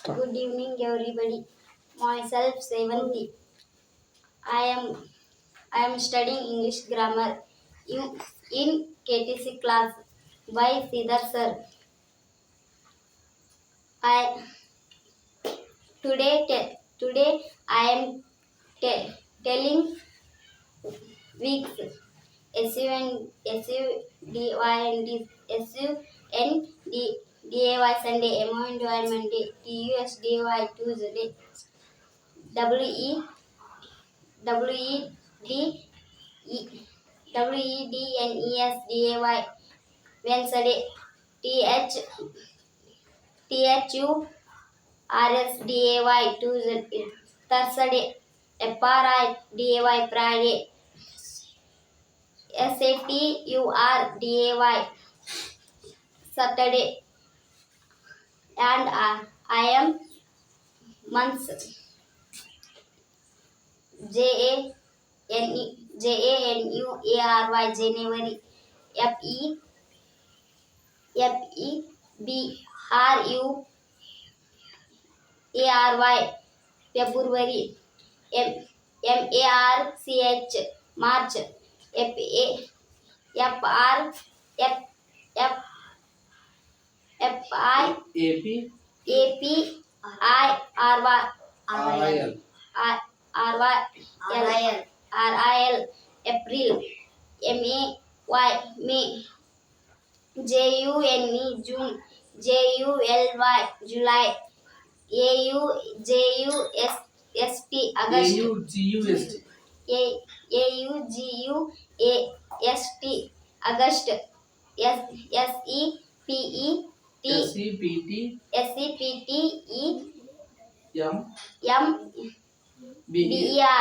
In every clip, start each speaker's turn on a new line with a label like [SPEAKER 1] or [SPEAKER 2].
[SPEAKER 1] Good evening, everybody. Myself, Sevanti. I am studying English grammar in KTC class by Siddhar sir. I today I am telling weeks SUNDAY Sunday, MONDY Monday, TUSDAY Tuesday, WE WED WEDNESDAY Wednesday, THURSDAY Tuesday, Thursday, FRIDAY Friday, SATURDAY Saturday, and I am months JANUARY January, FEBRUARY February, MARCH March, FIRIL April, May JUNE June, JULY July, AUGUST August, AUGUAST August, SEPTEMBER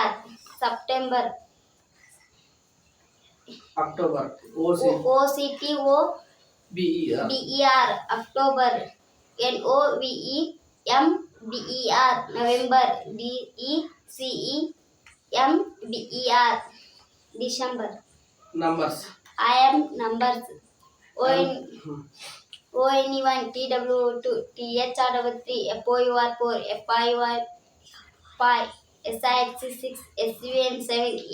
[SPEAKER 1] September,
[SPEAKER 2] October,
[SPEAKER 1] OCTOBER October, NOVEMBER November, DECEMBER December.
[SPEAKER 2] Numbers.
[SPEAKER 1] I am numbers. ONE1 TW2 THR3 FOUR4 FIUR5 SIX6 SUN7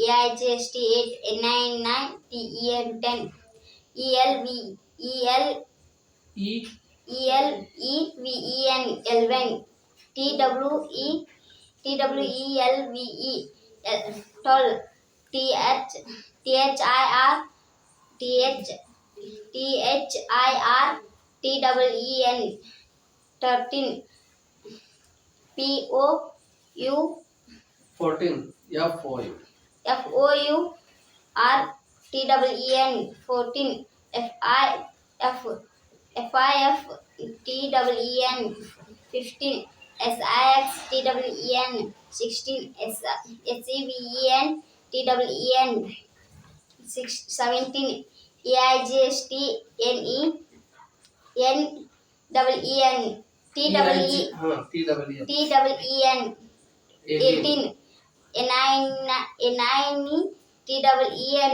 [SPEAKER 1] AIJST8 NIN9 TEN10 ELEVEN TWELVE 12 THIR 13 POU
[SPEAKER 2] 14
[SPEAKER 1] FOUR TWEN 14 FIF TWEN 15 SIX TWEN 16 SEVEN TWEN 17 AIJST NENWEN TWEN 18 NINE TWEN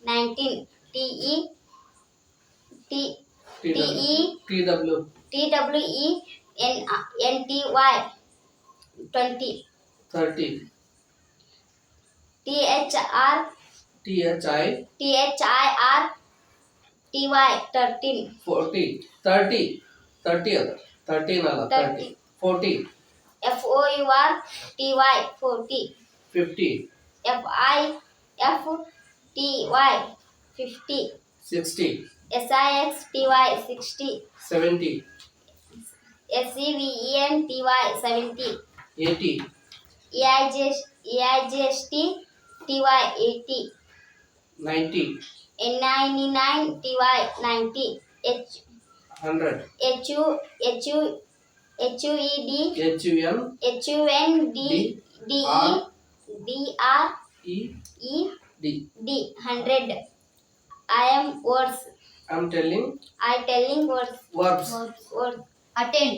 [SPEAKER 1] 19 TWENTY 20
[SPEAKER 2] 30
[SPEAKER 1] THIRTY 13
[SPEAKER 2] 40 30 30 other 13 ಅಲ್ಲ 30 40
[SPEAKER 1] FOURTY 40
[SPEAKER 2] 50
[SPEAKER 1] FIFTY 50
[SPEAKER 2] 60
[SPEAKER 1] SIXTY 60
[SPEAKER 2] 70
[SPEAKER 1] SEVENTY 70
[SPEAKER 2] 80
[SPEAKER 1] AIJST TY 80
[SPEAKER 2] 90
[SPEAKER 1] N99 TY 90
[SPEAKER 2] 100
[SPEAKER 1] HUED HUNDDRED 100. I am words.
[SPEAKER 2] I'm telling
[SPEAKER 1] words.
[SPEAKER 2] verbs.
[SPEAKER 1] Attend.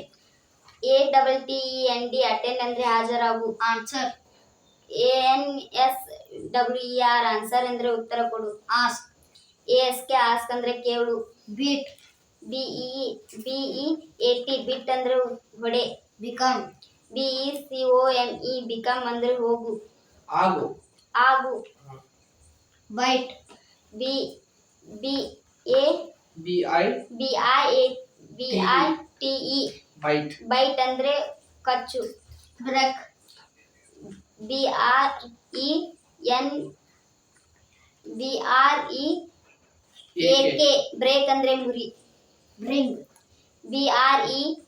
[SPEAKER 1] ATTEND attend ಅಂದ್ರೆ ಹಾಜರಾಗು. Answer. ANSWER answer ಅಂದ್ರೆ ಉತ್ತರ ಕೊಡು. Ask. ASK ask ಅಂದ್ರೆ ಕೇಳು. Beat. BEAT ಬಿಟ್ ಅಂದ್ರೆ ಹೊಡೆ. Become. BECOME become ಅಂದ್ರೆ ಹೋಗು.
[SPEAKER 2] ಆಗು.
[SPEAKER 1] ಆಗು. ಬೈಟ್. BITE
[SPEAKER 2] byte.
[SPEAKER 1] ಬೈಟ್ ಅಂದ್ರೆ ಕಚ್ಚು. ಬ್ರೇಕ್. BREAK ಬ್ರೇಕ್ ಅಂದ್ರೆ ಮುರಿ. ಬ್ರಿಂಗ್. BRING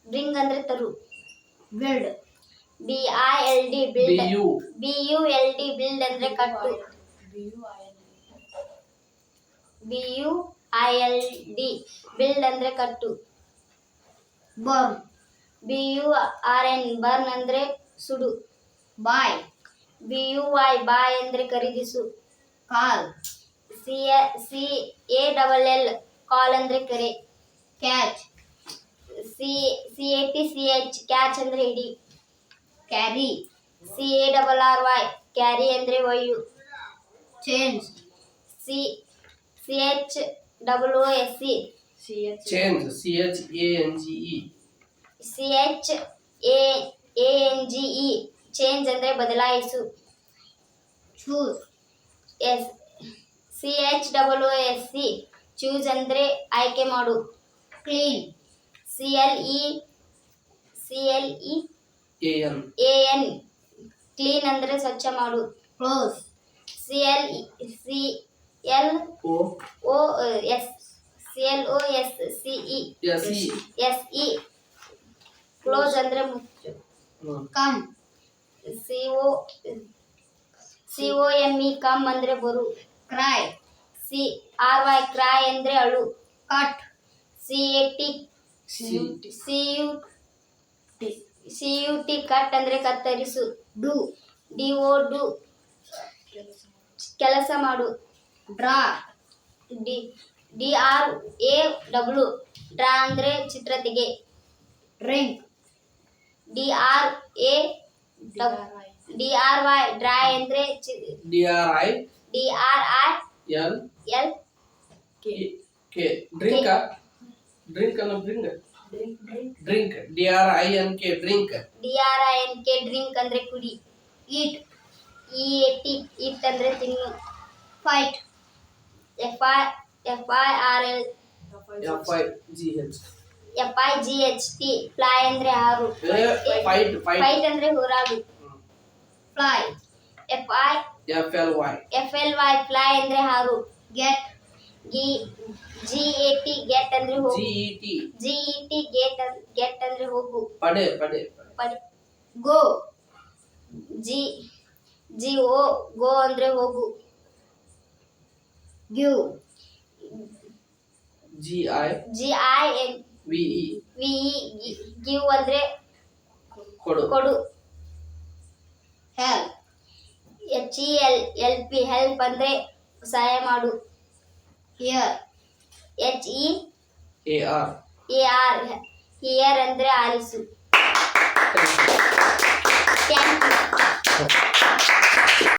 [SPEAKER 1] ಬ್ರಿಂಗ್ ಅಂದ್ರೆ ತರು. ಬಿಲ್ಡ್. BILD BULD ಬಿಲ್ಡ್ ಅಂದ್ರೆ ಕಟ್ಟು. BUILD ಬಿಲ್ಡ್ ಅಂದ್ರೆ ಕಟ್ಟು. ಬರ್ನ್. BURN ಬರ್ನ್ ಅಂದ್ರೆ ಸುಡು. ಬಾಯ್. BUY ಬಾಯ್ ಅಂದ್ರೆ ಖರೀದಿಸು. ಕಾಲ್. CALL ಕಾಲ್ ಅಂದ್ರೆ ಕರೆ. ಕ್ಯಾಚ್. CATCH ಕ್ಯಾಚ್ ಅಂದ್ರೆ ಹಿಡಿ. ಕ್ಯಾರಿ. CARRY ಕ್ಯಾರಿ ಅಂದ್ರೆ ಒಯ್ಯು. Change. CHOOSE
[SPEAKER 2] change.
[SPEAKER 1] CHANGE change ಅಂದ್ರೆ ಬದಲಾಯಿಸು. ಚೂಸ್. CHOOSE ಚೂಸ್ ಅಂದ್ರೆ ಆಯ್ಕೆ ಮಾಡು. ಕ್ಲೀನ್. CLEAN ಕ್ಲೀನ್ ಅಂದ್ರೆ ಸ್ವಚ್ಛ ಮಾಡು. ಕ್ಲೋಸ್. CLOSE ಕ್ಲೋಸ್ ಅಂದ್ರೆ ಮುಚ್ಚು. ಕಮ್. COME ಕಮ್ ಅಂದ್ರೆ ಬರು. ಕ್ರೈ. CRY ಕ್ರೈ ಅಂದ್ರೆ ಅಳು. ಕಟ್. CUT ಕಟ್ ಅಂದ್ರೆ ಕತ್ತರಿಸು. DO ಕೆಲಸ ಮಾಡು. ಡ್ರಾ. DRAW ಡ್ರಾ ಅಂದ್ರೆ ಚಿತ್ರ ತೆಗೆ. ಡ್ರಿಂಕ್. DRY ಡ್ರೈ ಅಂದ್ರೆ
[SPEAKER 2] ಡ್ರಿಂಕ್. ಡ್ರಿಂಕ್ ಅಲ್ಲ ಡ್ರಿಂಕ್. ಡ್ರಿಂಕ್.
[SPEAKER 1] DRINK ಡ್ರಿಂಕ್ ಅಂದ್ರೆ ಕುಡಿ. ಈಟ್. ಈಟ್ ಅಂದ್ರೆ ತಿನ್ನು. ಫೈಟ್. FIGHT ಫ್ಲೈ ಅಂದ್ರೆ ಹಾರು. ಫೈಟ್ ಅಂದ್ರೆ ಹೋರಾಡು. ಫ್ಲೈ. FLY ಫ್ಲೈ ಅಂದ್ರೆ ಹಾರು. ಗೆಟ್. GET ಗೆಟ್ ಅಂದ್ರೆ ಹೋಗು. GET ಗೆಟ್ ಅಂದ್ರೆ ಹೋಗು.
[SPEAKER 2] ಪಡೆ.
[SPEAKER 1] ಗೋ. GO ಗೋ ಅಂದ್ರೆ ಹೋಗು. ಗಿವ್. GIVE ಗಿವ್ ಅಂದ್ರೆ ಕೊಡು. ಹೆಲ್ಪ್. HELP ಹೆಲ್ಪ್ ಅಂದ್ರೆ ಸಹಾಯ ಮಾಡು. ಹಿಯರ್. HEAR ಹಿಯರ್ ಅಂದ್ರೆ ಆಲಿಸು. Thank you.